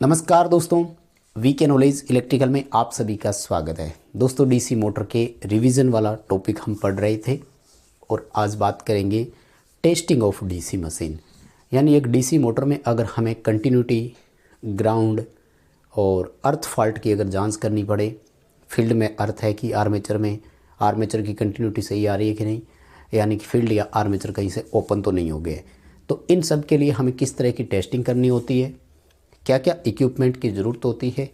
नमस्कार दोस्तों, VK knowledge electrical में आप सभी का स्वागत है। दोस्तों, डीसी मोटर के रिवीजन वाला टॉपिक हम पढ़ रहे थे और आज बात करेंगे टेस्टिंग ऑफ डीसी मशीन। यानी एक डीसी मोटर में अगर हमें कंटिन्यूटी, ग्राउंड और अर्थ फॉल्ट की अगर जांच करनी पड़े, फील्ड में अर्थ है कि आर्मेचर की कंटिन्यूटी सही आ रही है कि नहीं, यानी कि फील्ड या आर्मेचर कहीं से ओपन तो नहीं हो गए, तो इन सब के लिए हमें किस तरह की टेस्टिंग करनी होती है, क्या क्या इक्विपमेंट की ज़रूरत होती है,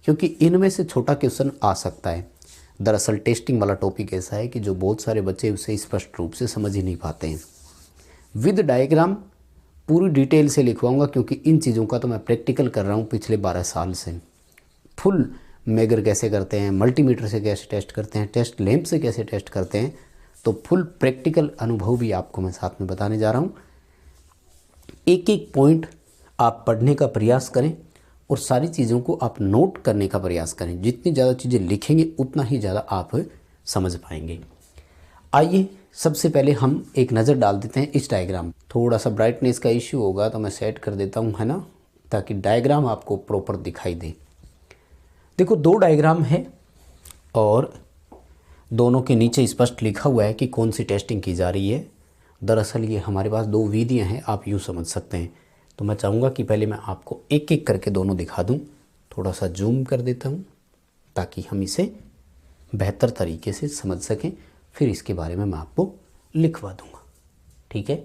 क्योंकि इनमें से छोटा क्वेश्चन आ सकता है। दरअसल टेस्टिंग वाला टॉपिक ऐसा है कि जो बहुत सारे बच्चे उसे स्पष्ट रूप से समझ ही नहीं पाते हैं। विद डायग्राम पूरी डिटेल से लिखवाऊंगा, क्योंकि इन चीज़ों का तो मैं प्रैक्टिकल कर रहा हूँ पिछले 12 साल से। फुल मेगर कैसे करते हैं, मल्टीमीटर से कैसे टेस्ट करते हैं, टेस्ट लैंप से कैसे टेस्ट करते हैं, तो फुल प्रैक्टिकल अनुभव भी आपको मैं साथ में बताने जा रहा हूँ। एक एक पॉइंट आप पढ़ने का प्रयास करें और सारी चीज़ों को आप नोट करने का प्रयास करें। जितनी ज़्यादा चीज़ें लिखेंगे उतना ही ज़्यादा आप समझ पाएंगे। आइए सबसे पहले हम एक नज़र डाल देते हैं इस डायग्राम। थोड़ा सा ब्राइटनेस का इश्यू होगा तो मैं सेट कर देता हूँ, है ना, ताकि डायग्राम आपको प्रॉपर दिखाई दे। देखो, दो डायग्राम है और दोनों के नीचे स्पष्ट लिखा हुआ है कि कौन सी टेस्टिंग की जा रही है। दरअसल ये हमारे पास दो विधियाँ हैं, आप यूँ समझ सकते हैं। तो मैं चाहूँगा कि पहले मैं आपको एक एक करके दोनों दिखा दूँ। थोड़ा सा जूम कर देता हूँ ताकि हम इसे बेहतर तरीके से समझ सकें, फिर इसके बारे में मैं आपको लिखवा दूँगा। ठीक है,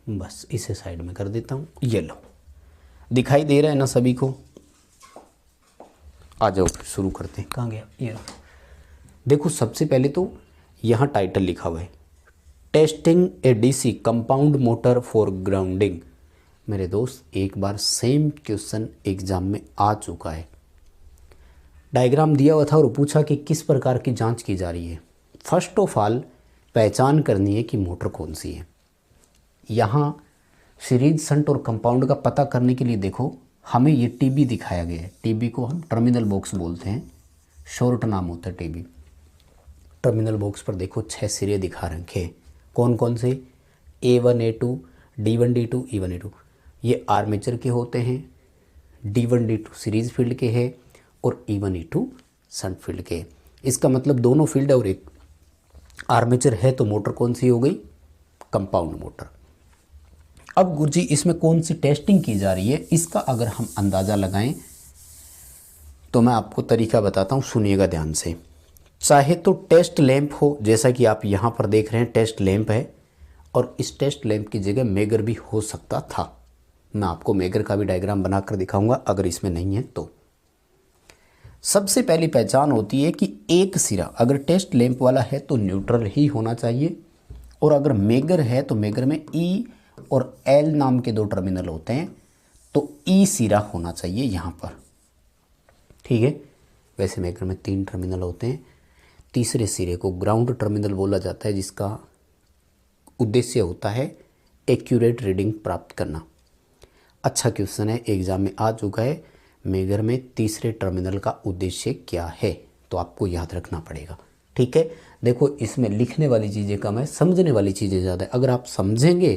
बस इसे साइड में कर देता हूँ। ये लो, दिखाई दे रहा है ना सभी को? आ जाओ फिर शुरू करते हैं। कहाँ गया ये? देखो, सबसे पहले तो यहाँ टाइटल लिखा हुआ है, tasting a DC compound motor for grounding. मेरे दोस्त, एक बार सेम क्वेश्चन एग्जाम में आ चुका है। डायग्राम दिया हुआ था और पूछा कि किस प्रकार की जांच की जा रही है। फर्स्ट ऑफ ऑल पहचान करनी है कि मोटर कौन सी है। यहाँ सीरीज, शंट और कंपाउंड का पता करने के लिए देखो, हमें ये टीबी दिखाया गया है। टीबी को हम टर्मिनल बॉक्स बोलते हैं, शॉर्ट नाम होता है टीबी। टर्मिनल बॉक्स पर देखो 6 सिरे दिखा रखे हैं। कौन कौन से? A1 A2 D1 D2 E1 E2। ये आर्मेचर के होते हैं, D1 D2 सीरीज फील्ड के हैं और E1 E2 शंट फील्ड के। इसका मतलब दोनों फील्ड और एक आर्मेचर है, तो मोटर कौन सी हो गई? Compound motor. अब गुरुजी, इसमें कौन सी टेस्टिंग की जा रही है, इसका अगर हम अंदाज़ा लगाएं तो मैं आपको तरीका बताता हूँ, सुनिएगा ध्यान से। चाहे तो टेस्ट लैंप हो, जैसा कि आप यहाँ पर देख रहे हैं टेस्ट लैंप है, और इस टेस्ट लैंप की जगह मेगर भी हो सकता था। मैं आपको मेगर का भी डायग्राम बनाकर दिखाऊंगा अगर इसमें नहीं है तो। सबसे पहली पहचान होती है कि एक सिरा अगर टेस्ट लैंप वाला है तो न्यूट्रल ही होना चाहिए, और अगर मेगर है तो मेगर में ई और एल नाम के दो टर्मिनल होते हैं, तो ई सिरा होना चाहिए यहाँ पर। ठीक है, वैसे मेगर में 3 टर्मिनल होते हैं। तीसरे सिरे को ग्राउंड टर्मिनल बोला जाता है, जिसका उद्देश्य होता है एक्यूरेट रीडिंग प्राप्त करना। अच्छा क्वेश्चन है, एग्जाम में आ चुका है। मेगर में तीसरे टर्मिनल का उद्देश्य क्या है, तो आपको याद रखना पड़ेगा। ठीक है, देखो इसमें लिखने वाली चीज़ें कम है, समझने वाली चीज़ें ज़्यादा है। अगर आप समझेंगे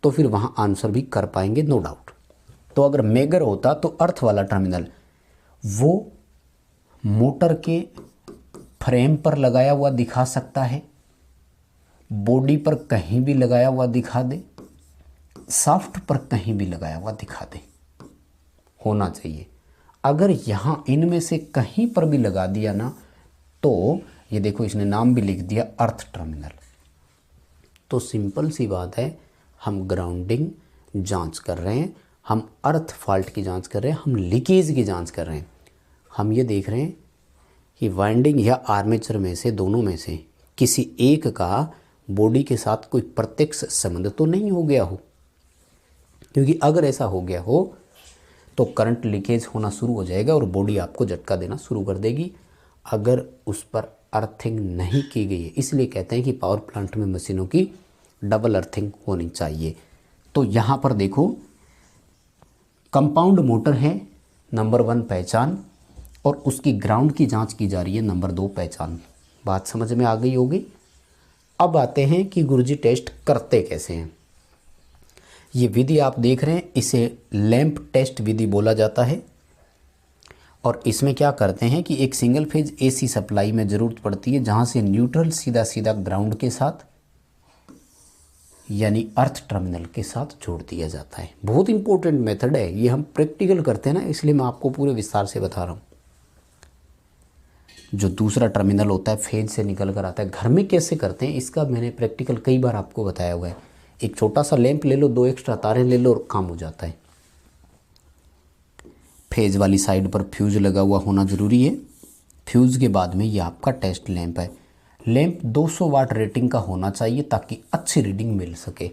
तो फिर वहाँ आंसर भी कर पाएंगे, नो डाउट। तो अगर मेगर होता तो अर्थ वाला टर्मिनल वो मोटर के फ्रेम पर लगाया हुआ दिखा सकता है, बॉडी पर कहीं भी लगाया हुआ दिखा दे, शाफ्ट पर कहीं भी लगाया हुआ दिखा दे, होना चाहिए। अगर यहाँ इनमें से कहीं पर भी लगा दिया ना, तो ये देखो इसने नाम भी लिख दिया अर्थ टर्मिनल। तो सिंपल सी बात है, हम ग्राउंडिंग जांच कर रहे हैं, हम अर्थ फॉल्ट की जांच कर रहे हैं, हम लीकेज की जांच कर रहे हैं। हम ये देख रहे हैं कि वाइंडिंग या आर्मेचर में से, दोनों में से किसी एक का बॉडी के साथ कोई प्रत्यक्ष संबंध तो नहीं हो गया हो, क्योंकि अगर ऐसा हो गया हो तो करंट लीकेज होना शुरू हो जाएगा और बॉडी आपको झटका देना शुरू कर देगी, अगर उस पर अर्थिंग नहीं की गई है। इसलिए कहते हैं कि पावर प्लांट में मशीनों की डबल अर्थिंग होनी चाहिए। तो यहाँ पर देखो, कंपाउंड मोटर है, नंबर 1 पहचान, और उसकी ग्राउंड की जांच की जा रही है, नंबर 2 पहचान। बात समझ में आ गई होगी। अब आते हैं कि गुरुजी टेस्ट करते कैसे हैं। ये विधि आप देख रहे हैं, इसे लैंप टेस्ट विधि बोला जाता है। और इसमें क्या करते हैं कि एक सिंगल फेज एसी सप्लाई में ज़रूरत पड़ती है, जहाँ से न्यूट्रल सीधा सीधा ग्राउंड के साथ यानी अर्थ टर्मिनल के साथ जोड़ दिया जाता है। बहुत इंपॉर्टेंट मेथड है ये, हम प्रैक्टिकल करते हैं ना, इसलिए मैं आपको पूरे विस्तार से बता रहा हूँ। जो दूसरा टर्मिनल होता है फेज से निकल कर आता है, घर में कैसे करते हैं इसका मैंने प्रैक्टिकल कई बार आपको बताया हुआ है। एक छोटा सा लैंप ले लो, 2 एक्स्ट्रा तारें ले लो और काम हो जाता है। फेज वाली साइड पर फ्यूज लगा हुआ होना ज़रूरी है। फ्यूज के बाद में ये आपका टेस्ट लैंप है। लैंप 200 वाट रेटिंग का होना चाहिए ताकि अच्छी रीडिंग मिल सके।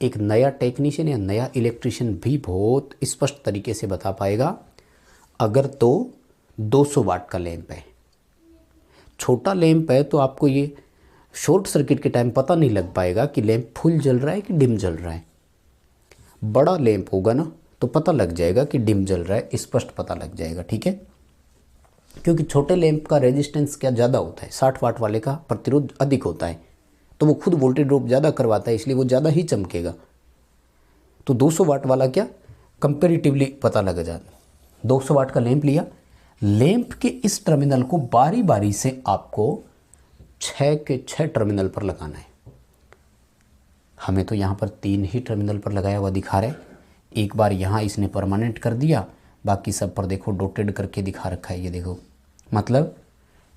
एक नया टेक्नीशियन या नया इलेक्ट्रिशियन भी बहुत स्पष्ट तरीके से बता पाएगा। अगर तो 200 वाट का लैंप है, छोटा लैंप है तो आपको ये शॉर्ट सर्किट के टाइम पता नहीं लग पाएगा कि लैंप फुल जल रहा है कि डिम जल रहा है। बड़ा लैंप होगा ना तो पता लग जाएगा कि डिम जल रहा है, स्पष्ट पता लग जाएगा, ठीक है। क्योंकि छोटे लैंप का रेजिस्टेंस क्या ज़्यादा होता है, 60 वाट वाले का प्रतिरोध अधिक होता है, तो वो खुद वोल्टेज ड्रॉप ज़्यादा करवाता है, इसलिए वो ज़्यादा ही चमकेगा। तो 200 वाट वाला क्या कंपेरेटिवली पता लग जाता। 200 वाट का लैंप लिया, लैंप के इस टर्मिनल को बारी बारी से आपको 6 के 6 टर्मिनल पर लगाना है। हमें तो यहाँ पर 3 ही टर्मिनल पर लगाया हुआ दिखा रहा है। एक बार यहाँ इसने परमानेंट कर दिया, बाकी सब पर देखो डॉटेड करके दिखा रखा है, ये देखो। मतलब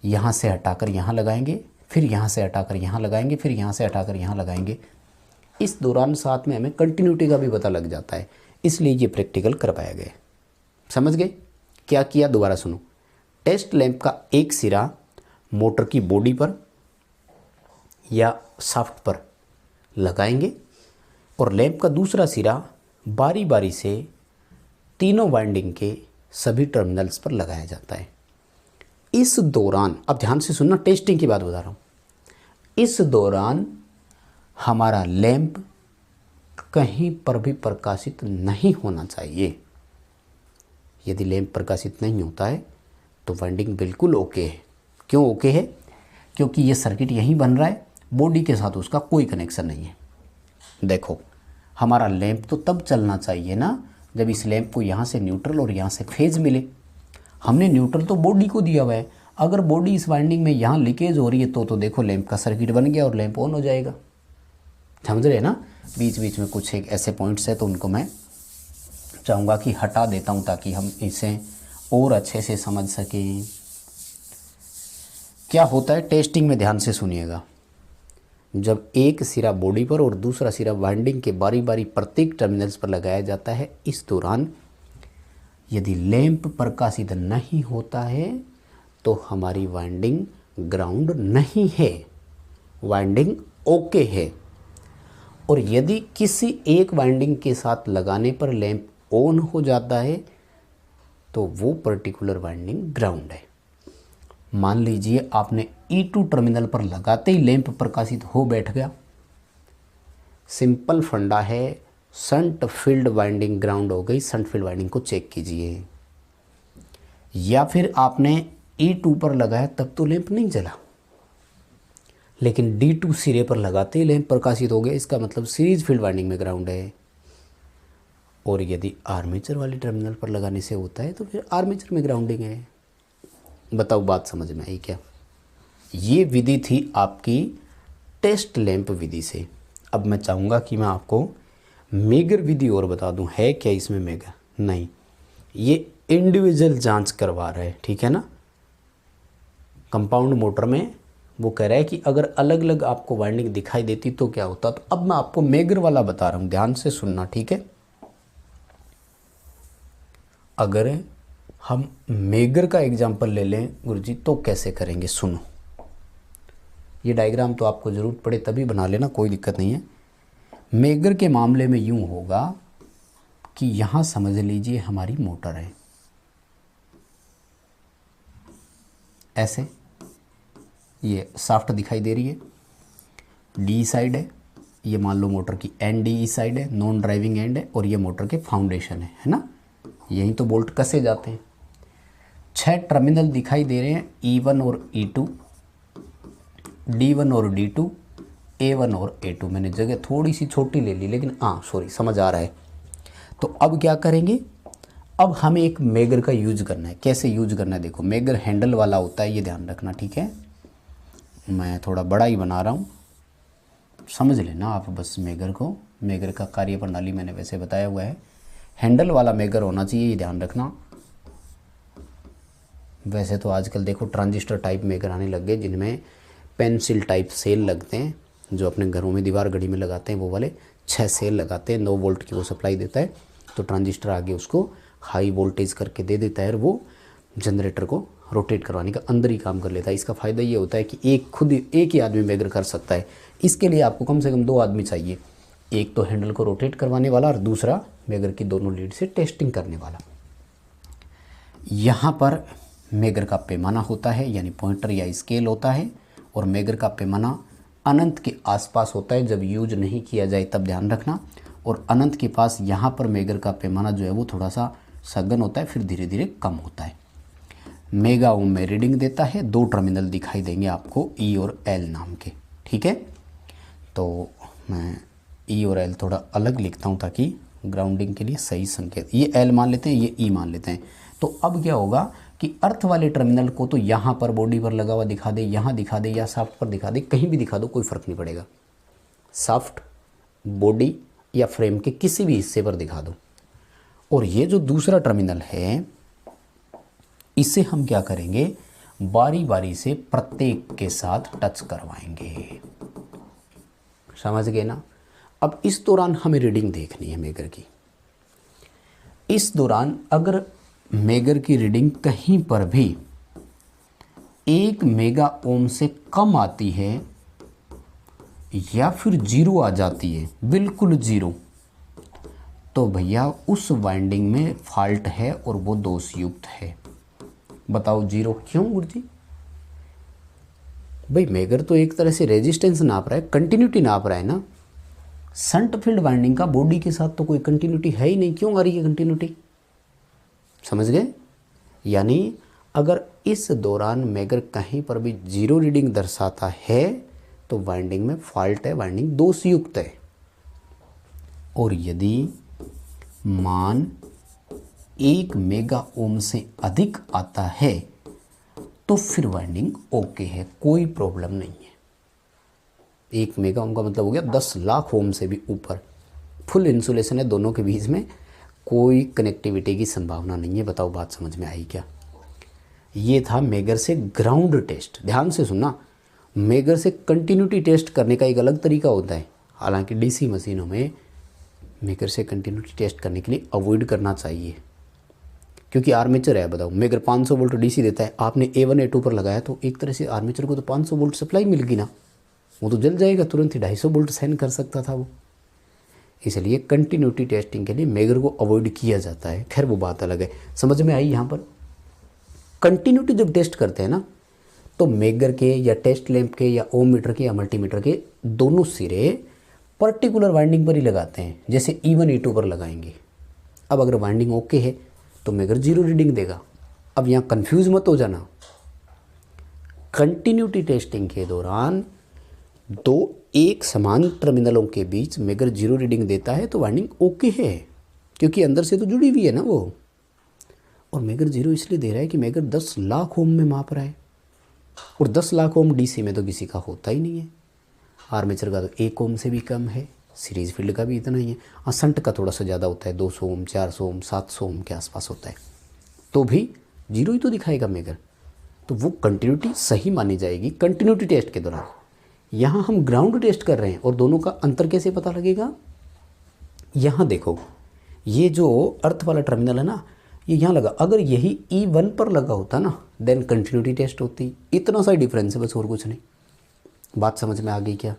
यहाँ से हटाकर यहाँ लगाएंगे, फिर यहाँ से हटाकर यहाँ लगाएंगे, फिर यहाँ से हटाकर यहाँ लगाएंगे। इस दौरान साथ में हमें कंटिन्यूटी का भी पता लग जाता है, इसलिए ये प्रैक्टिकल करवाया गया। समझ गए क्या किया? दोबारा सुनो। टेस्ट लैंप का एक सिरा मोटर की बॉडी पर या शाफ्ट पर लगाएंगे और लैंप का दूसरा सिरा बारी बारी से तीनों वाइंडिंग के सभी टर्मिनल्स पर लगाया जाता है। इस दौरान, अब ध्यान से सुनना, टेस्टिंग की बात बता रहा हूँ। इस दौरान हमारा लैंप कहीं पर भी प्रकाशित नहीं होना चाहिए। यदि लैंप प्रकाशित नहीं होता है तो वाइंडिंग बिल्कुल ओके है। क्यों ओके है? क्योंकि ये सर्किट यहीं बन रहा है, बॉडी के साथ उसका कोई कनेक्शन नहीं है। देखो, हमारा लैंप तो तब चलना चाहिए ना जब इस लैंप को यहाँ से न्यूट्रल और यहाँ से फेज मिले। हमने न्यूट्रल तो बॉडी को दिया हुआ है। अगर बॉडी इस वाइंडिंग में यहाँ लीकेज हो रही है तो देखो लैंप का सर्किट बन गया और लैंप ऑन हो जाएगा। समझ रहे ना? बीच बीच में कुछ एक ऐसे पॉइंट्स है तो उनको मैं चाहूँगा कि हटा देता हूँ ताकि हम इसे और अच्छे से समझ सकें। क्या होता है टेस्टिंग में, ध्यान से सुनिएगा। जब एक सिरा बॉडी पर और दूसरा सिरा वाइंडिंग के बारी बारी प्रत्येक टर्मिनल्स पर लगाया जाता है, इस दौरान यदि लैंप प्रकाशित नहीं होता है तो हमारी वाइंडिंग ग्राउंड नहीं है, वाइंडिंग ओके है। और यदि किसी एक वाइंडिंग के साथ लगाने पर लैंप ऑन हो जाता है तो वो पर्टिकुलर वाइंडिंग ग्राउंड है। मान लीजिए आपने E2 टर्मिनल पर लगाते ही लैंप प्रकाशित हो बैठ गया। सिंपल फंडा है, शंट फील्ड वाइंडिंग ग्राउंड हो गई। शंट फील्ड वाइंडिंग को चेक कीजिए। या फिर आपने E2 पर लगाया तब तो लैंप नहीं जला, लेकिन D2 सिरे पर लगाते ही लैंप प्रकाशित हो गया, इसका मतलब सीरीज फील्ड वाइंडिंग में ग्राउंड है। और यदि आर्मेचर वाली टर्मिनल पर लगाने से होता है तो फिर आर्मेचर में ग्राउंडिंग है। बताओ बात समझ में आई क्या? ये विधि थी आपकी टेस्ट लैंप विधि से। अब मैं चाहूँगा कि मैं आपको मेगर विधि और बता दूं। है क्या इसमें मेगर? नहीं, ये इंडिविजुअल जांच करवा रहा है, ठीक है ना। कंपाउंड मोटर में वो कह रहा है कि अगर अलग अलग आपको वाइंडिंग दिखाई देती तो क्या होता। तो अब मैं आपको मेगर वाला बता रहा हूँ, ध्यान से सुनना, ठीक है। अगर हम मेगर का एग्जाम्पल ले लें गुरुजी तो कैसे करेंगे, सुनो। ये डायग्राम तो आपको ज़रूरत पड़े तभी बना लेना, कोई दिक्कत नहीं है। मेगर के मामले में यूँ होगा कि यहाँ समझ लीजिए हमारी मोटर है, ऐसे ये शाफ्ट दिखाई दे रही है, डी साइड है, ये मान लो मोटर की एन डी ई साइड है, नॉन ड्राइविंग एंड है, और ये मोटर के फाउंडेशन है ना। यहीं तो बोल्ट कसे जाते हैं। 6 टर्मिनल दिखाई दे रहे हैं, E1 और E2, D1 और D2, A1 और A2, मैंने जगह थोड़ी सी छोटी ले ली, लेकिन हाँ सॉरी समझ आ रहा है। तो अब क्या करेंगे, अब हमें एक मेगर का यूज करना है। कैसे यूज करना है, देखो मेगर हैंडल वाला होता है, ये ध्यान रखना, ठीक है। मैं थोड़ा बड़ा ही बना रहा हूँ, समझ लेना आप बस मेगर को। मेगर का कार्य प्रणाली मैंने वैसे बताया हुआ है, हैंडल वाला मेगर होना चाहिए, ये ध्यान रखना। वैसे तो आजकल देखो ट्रांजिस्टर टाइप मेगर आने लग गए, जिनमें पेंसिल टाइप सेल लगते हैं, जो अपने घरों में दीवार घड़ी में लगाते हैं वो वाले 6 सेल लगाते हैं, 9 वोल्ट की वो सप्लाई देता है। तो ट्रांजिस्टर आगे उसको हाई वोल्टेज करके दे देता है और वो जनरेटर को रोटेट करवाने का अंदर ही काम कर लेता है। इसका फ़ायदा ये होता है कि एक ही आदमी मेगर कर सकता है। इसके लिए आपको कम से कम 2 आदमी चाहिए, एक तो हैंडल को रोटेट करवाने वाला और दूसरा मेगर की दोनों लीड से टेस्टिंग करने वाला। यहाँ पर मेगर का पैमाना होता है, यानी पॉइंटर या स्केल होता है, और मेगर का पैमाना अनंत के आसपास होता है, जब यूज नहीं किया जाए तब ध्यान रखना। और अनंत के पास यहाँ पर मेगर का पैमाना जो है वो थोड़ा सा सघन होता है, फिर धीरे धीरे कम होता है। मेगा ओम में रीडिंग देता है, 2 टर्मिनल दिखाई देंगे आपको E और L नाम के, ठीक है। तो मैं E और L थोड़ा अलग लिखता हूँ ताकि ग्राउंडिंग के लिए सही संकेत, ये L मान लेते हैं, ये E मान लेते हैं। तो अब क्या होगा कि अर्थ वाले टर्मिनल को तो यहाँ पर बॉडी पर लगा हुआ दिखा दे, यहाँ दिखा दे, या शाफ्ट पर दिखा दे, कहीं भी दिखा दो कोई फ़र्क नहीं पड़ेगा। शाफ्ट, बॉडी या फ्रेम के किसी भी हिस्से पर दिखा दो। और ये जो दूसरा टर्मिनल है, इसे हम क्या करेंगे, बारी बारी से प्रत्येक के साथ टच करवाएंगे। समझ गए ना। अब इस दौरान हमें रीडिंग देखनी है मेगर की। इस दौरान अगर मेगर की रीडिंग कहीं पर भी 1 मेगा ओम से कम आती है या फिर 0 आ जाती है, बिल्कुल 0, तो भैया उस वाइंडिंग में फॉल्ट है और वो दोषयुक्त है। बताओ 0 क्यों गुरुजी? भाई मेगर तो एक तरह से रेजिस्टेंस नाप रहा है, कंटिन्यूटी नाप रहा है ना। शंट फील्ड वाइंडिंग का बॉडी के साथ तो कोई कंटिन्यूटी है ही नहीं, क्यों आ रही है कंटिन्यूटी? समझ गए। यानी अगर इस दौरान मेगर कहीं पर भी 0 रीडिंग दर्शाता है तो वाइंडिंग में फॉल्ट है, वाइंडिंग दोषयुक्त है। और यदि मान 1 मेगा ओम से अधिक आता है तो फिर वाइंडिंग ओके है, कोई प्रॉब्लम नहीं है। 1 मेगा ओम का मतलब हो गया 10 लाख ओम से भी ऊपर, फुल इंसुलेशन है, दोनों के बीच में कोई कनेक्टिविटी की संभावना नहीं है। बताओ बात समझ में आई क्या? ये था मेगर से ग्राउंड टेस्ट। ध्यान से सुनना, मेगर से कंटिन्यूटी टेस्ट करने का एक अलग तरीका होता है। हालांकि डीसी मशीनों में मेगर से कंटिन्यूटी टेस्ट करने के लिए अवॉइड करना चाहिए, क्योंकि आर्मेचर है। बताओ मेगर 500 वोल्ट डीसी देता है, आपने A1 A2 पर लगाया तो एक तरह से आर्मेचर को तो 500 वोल्ट सप्लाई मिल गई ना, वो तो जल जाएगा तुरंत ही, 250 वोल्ट सहन कर सकता था वो। इसलिए कंटिन्यूटी टेस्टिंग के लिए मेगर को अवॉइड किया जाता है। खैर वो बात अलग है, समझ में आई। यहाँ पर कंटिन्यूटी जब टेस्ट करते हैं ना, तो मेगर के या टेस्ट लैंप के या ओम मीटर के या मल्टीमीटर के दोनों सिरे पर्टिकुलर वाइंडिंग पर ही लगाते हैं, जैसे E1 E2 पर लगाएंगे। अब अगर वाइंडिंग ओके है तो मेगर 0 रीडिंग देगा। अब यहाँ कंफ्यूज मत हो जाना, कंटिन्यूटी टेस्टिंग के दौरान 2 एक समान टर्मिनलों के बीच मेगर 0 रीडिंग देता है तो वाइंडिंग ओके है, क्योंकि अंदर से तो जुड़ी हुई है ना वो। और मेगर 0 इसलिए दे रहा है कि मेगर 10 लाख ओम में माप रहा है, और 10 लाख ओम डीसी में तो किसी का होता ही नहीं है। आर्मेचर का तो 1 ओम से भी कम है, सीरीज फील्ड का भी इतना ही है। हाँ शंट का थोड़ा सा ज़्यादा होता है, 200 ओम 400 ओम 700 ओम के आसपास होता है, तो भी 0 ही तो दिखाएगा मेगर, तो वो कंटिन्यूटी सही मानी जाएगी कंटिन्यूटी टेस्ट के दौरान। यहाँ हम ग्राउंड टेस्ट कर रहे हैं, और दोनों का अंतर कैसे पता लगेगा? यहाँ देखो, ये जो अर्थ वाला टर्मिनल है ना, ये यहाँ लगा। अगर यही E1 पर लगा होता ना, देन कंटिन्यूटी टेस्ट होती। इतना सा डिफरेंस है बस, और कुछ नहीं। बात समझ में आ गई क्या?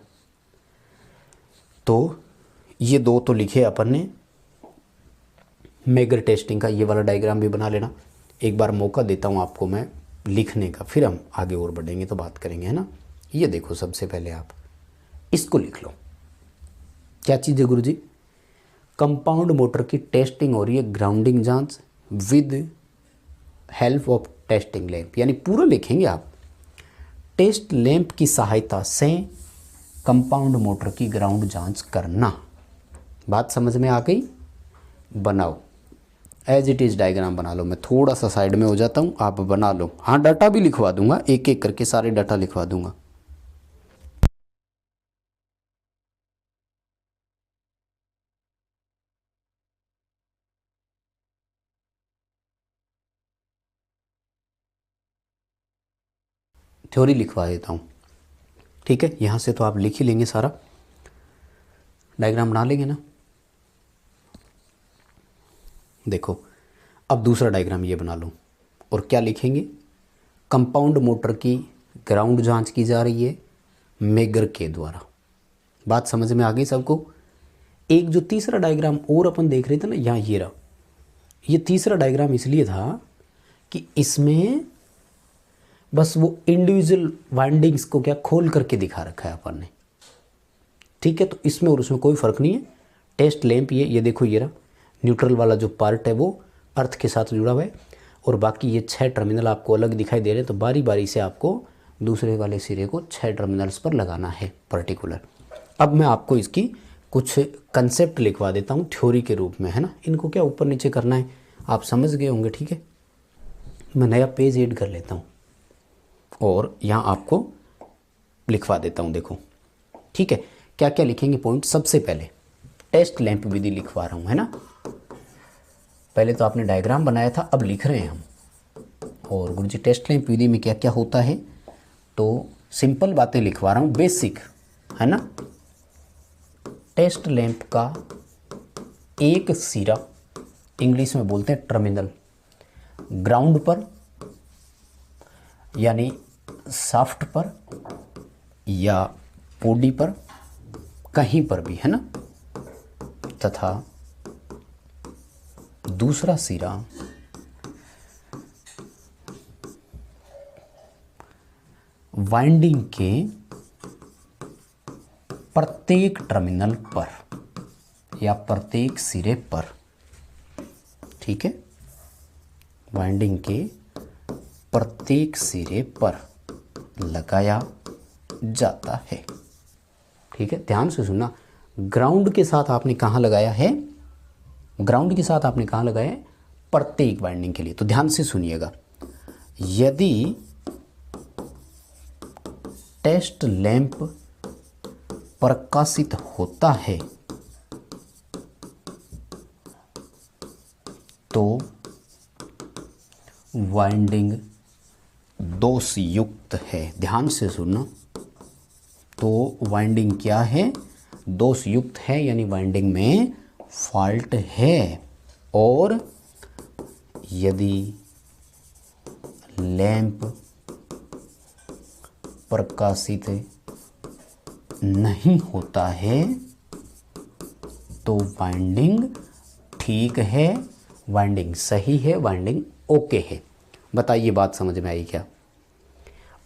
तो ये 2 तो लिखे अपन ने। मेगर टेस्टिंग का ये वाला डायग्राम भी बना लेना। एक बार मौका देता हूँ आपको मैं लिखने का, फिर हम आगे और बढ़ेंगे तो बात करेंगे, है ना। ये देखो, सबसे पहले आप इसको लिख लो। क्या चीज़ है गुरुजी? कंपाउंड मोटर की टेस्टिंग हो रही है, ग्राउंडिंग जांच with help of testing lamp, यानी पूरा लिखेंगे आप। टेस्ट लैंप की सहायता से कंपाउंड मोटर की ग्राउंड जांच करना। बात समझ में आ गई? बनाओ, एज इट इज़ डायग्राम बना लो। मैं थोड़ा सा साइड में हो जाता हूँ, आप बना लो। हाँ, डाटा भी लिखवा दूंगा, एक एक करके सारे डाटा लिखवा दूंगा। थ्योरी लिखवा देता हूँ, ठीक है? यहाँ से तो आप लिख ही लेंगे, सारा डायग्राम बना लेंगे ना। देखो, अब दूसरा डायग्राम ये बना लो और क्या लिखेंगे? कंपाउंड मोटर की ग्राउंड जांच की जा रही है मेगर के द्वारा। बात समझ में आ गई सबको? एक जो तीसरा डायग्राम और अपन देख रहे थे ना, यहाँ ये रहा। ये तीसरा डायग्राम इसलिए था कि इसमें बस वो इंडिविजुअल वाइंडिंग्स को क्या खोल करके दिखा रखा है अपन ने, ठीक है? तो इसमें और उसमें कोई फ़र्क नहीं है। टेस्ट लैंप ये देखो, ये रहा। न्यूट्रल वाला जो पार्ट है वो अर्थ के साथ जुड़ा हुआ है और बाकी ये 6 टर्मिनल आपको अलग दिखाई दे रहे हैं। तो बारी बारी से आपको दूसरे वाले सिरे को 6 टर्मिनल्स पर लगाना है पर्टिकुलर। अब मैं आपको इसकी कुछ कंसेप्ट लिखवा देता हूँ थ्योरी के रूप में, है ना? इनको क्या ऊपर नीचे करना है आप समझ गए होंगे, ठीक है? मैं नया पेज ऐड कर लेता हूँ और यहाँ आपको लिखवा देता हूँ, देखो, ठीक है? क्या क्या लिखेंगे पॉइंट? सबसे पहले टेस्ट लैंप विधि लिखवा रहा हूँ, है ना? पहले तो आपने डायग्राम बनाया था, अब लिख रहे हैं हम। और गुरुजी टेस्ट लैंप विधि में क्या क्या होता है, तो सिंपल बातें लिखवा रहा हूँ, बेसिक, है ना? टेस्ट लैंप का एक सिरा, इंग्लिश में बोलते हैं टर्मिनल, ग्राउंड पर यानी शाफ्ट पर या बॉडी पर, कहीं पर भी, है ना? तथा दूसरा सिरा वाइंडिंग के प्रत्येक टर्मिनल पर या प्रत्येक सिरे पर, ठीक है? वाइंडिंग के प्रत्येक सिरे पर लगाया जाता है, ठीक है? ध्यान से सुनना, ग्राउंड के साथ आपने कहाँ लगाया है? ग्राउंड के साथ आपने कहाँ लगाया है? प्रत्येक वाइंडिंग के लिए। तो ध्यान से सुनिएगा, यदि टेस्ट लैंप प्रकाशित होता है तो वाइंडिंग दोषयुक्त है। ध्यान से सुनना, तो वाइंडिंग क्या है? दोषयुक्त है, यानी वाइंडिंग में फॉल्ट है। और यदि लैंप प्रकाशित नहीं होता है तो वाइंडिंग ठीक है, वाइंडिंग सही है, वाइंडिंग ओके है। बताइए बात समझ में आई क्या?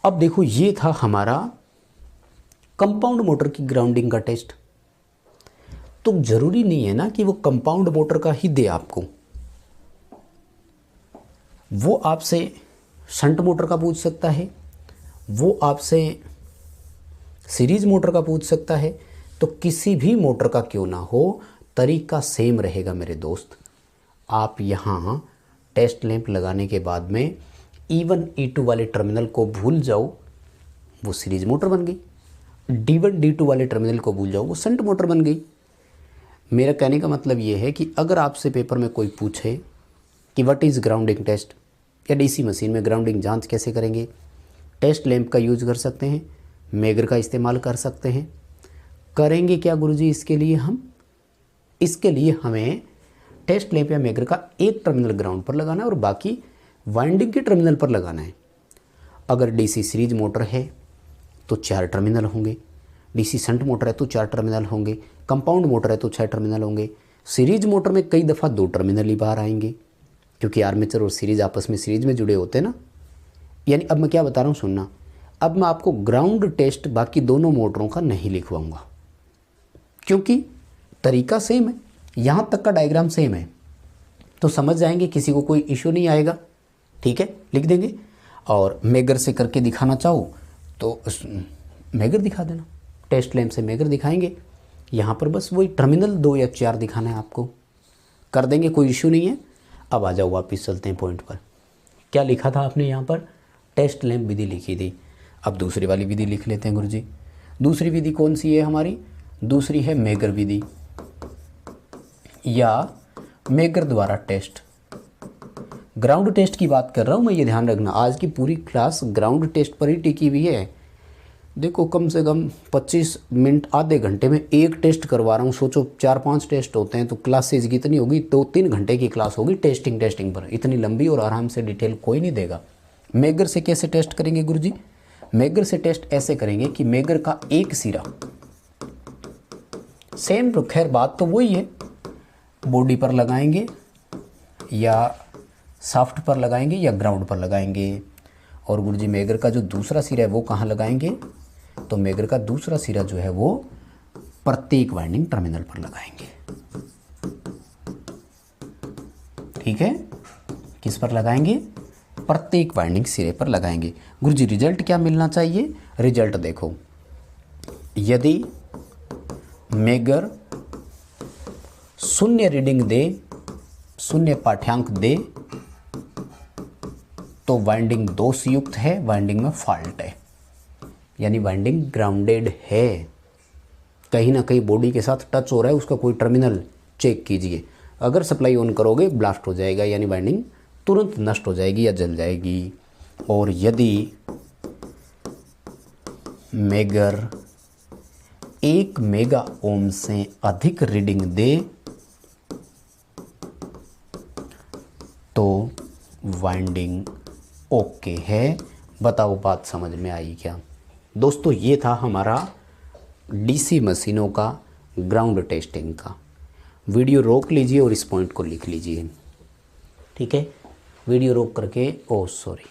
अब देखो, ये था हमारा कंपाउंड मोटर की ग्राउंडिंग का टेस्ट। तो जरूरी नहीं है ना कि वो कंपाउंड मोटर का ही दे आपको, वो आपसे शंट मोटर का पूछ सकता है, वो आपसे सीरीज मोटर का पूछ सकता है। तो किसी भी मोटर का क्यों ना हो, तरीका सेम रहेगा मेरे दोस्त। आप यहाँ टेस्ट लैंप लगाने के बाद में E1 E2 वाले टर्मिनल को भूल जाओ, वो सीरीज मोटर बन गई। D1 D2 वाले टर्मिनल को भूल जाओ, वो शंट मोटर बन गई। मेरा कहने का मतलब ये है कि अगर आपसे पेपर में कोई पूछे कि व्हाट इज़ ग्राउंडिंग टेस्ट या डीसी मशीन में ग्राउंडिंग जांच कैसे करेंगे, टेस्ट लैंप का यूज कर सकते हैं, मेगर का इस्तेमाल कर सकते हैं। करेंगे क्या गुरुजी इसके लिए हमें टेस्ट लैंप या मेगर का एक टर्मिनल ग्राउंड पर लगाना है और बाकी वाइंडिंग के टर्मिनल पर लगाना है। अगर डीसी सीरीज मोटर है तो 4 टर्मिनल होंगे, डीसी शंट मोटर है तो 4 टर्मिनल होंगे, कंपाउंड मोटर है तो 6 टर्मिनल होंगे। सीरीज मोटर में कई दफ़ा 2 टर्मिनल ही बाहर आएंगे, क्योंकि आर्मेचर और सीरीज आपस में सीरीज में जुड़े होते हैं ना। यानी अब मैं क्या बता रहा हूँ सुनना, अब मैं आपको ग्राउंड टेस्ट बाकी दोनों मोटरों का नहीं लिखवाऊंगा, क्योंकि तरीका सेम है, यहाँ तक का डायग्राम सेम है, तो समझ जाएंगे, किसी को कोई इशू नहीं आएगा। ठीक है, लिख देंगे। और मेगर से करके दिखाना चाहो तो मेगर दिखा देना, टेस्ट लैंप से मेगर दिखाएंगे। यहाँ पर बस वही टर्मिनल 2 या 4 दिखाना है आपको, कर देंगे, कोई इश्यू नहीं है। अब आ जाओ वापस चलते हैं पॉइंट पर। क्या लिखा था आपने यहाँ पर? टेस्ट लैंप विधि लिखी थी। अब दूसरी वाली विधि लिख लेते हैं गुरुजी। दूसरी विधि कौन सी है हमारी? दूसरी है मेगर विधि या मेगर द्वारा टेस्ट। ग्राउंड टेस्ट की बात कर रहा हूँ मैं, ये ध्यान रखना, आज की पूरी क्लास ग्राउंड टेस्ट पर ही टिकी हुई है। देखो कम से कम 25 मिनट आधे घंटे में एक टेस्ट करवा रहा हूँ। सोचो 4-5 टेस्ट होते हैं तो क्लासेज कितनी होगी? 2-3 घंटे की क्लास होगी टेस्टिंग पर। इतनी लंबी और आराम से डिटेल कोई नहीं देगा। मेगर से कैसे टेस्ट करेंगे गुरुजी? मेगर से टेस्ट ऐसे करेंगे कि मेगर का एक सिरा, सेम तो खैर बात तो वही है, बॉडी पर लगाएंगे या शाफ्ट पर लगाएंगे या ग्राउंड पर लगाएंगे। और गुरुजी मेगर का जो दूसरा सिरा है वो कहाँ लगाएंगे? तो मेगर का दूसरा सिरा जो है वो प्रत्येक वाइंडिंग टर्मिनल पर लगाएंगे। ठीक है, किस पर लगाएंगे? प्रत्येक वाइंडिंग सिरे पर लगाएंगे। गुरुजी रिजल्ट क्या मिलना चाहिए? रिजल्ट देखो, यदि मेगर 0 रीडिंग दे, 0 पाठ्यांक दे तो वाइंडिंग दोष युक्त है, वाइंडिंग में फॉल्ट है, यानी वाइंडिंग ग्राउंडेड है। कहीं ना कहीं बॉडी के साथ टच हो रहा है, उसका कोई टर्मिनल चेक कीजिए। अगर सप्लाई ऑन करोगे ब्लास्ट हो जाएगा, यानी वाइंडिंग तुरंत नष्ट हो जाएगी या जल जाएगी। और यदि मेगर 1 मेगा ओम से अधिक रीडिंग दे तो वाइंडिंग ओके है। बताओ बात समझ में आई क्या? दोस्तों ये था हमारा डीसी मशीनों का ग्राउंड टेस्टिंग का। वीडियो रोक लीजिए और इस पॉइंट को लिख लीजिए। ठीक है, वीडियो रोक करके, ओह सॉरी,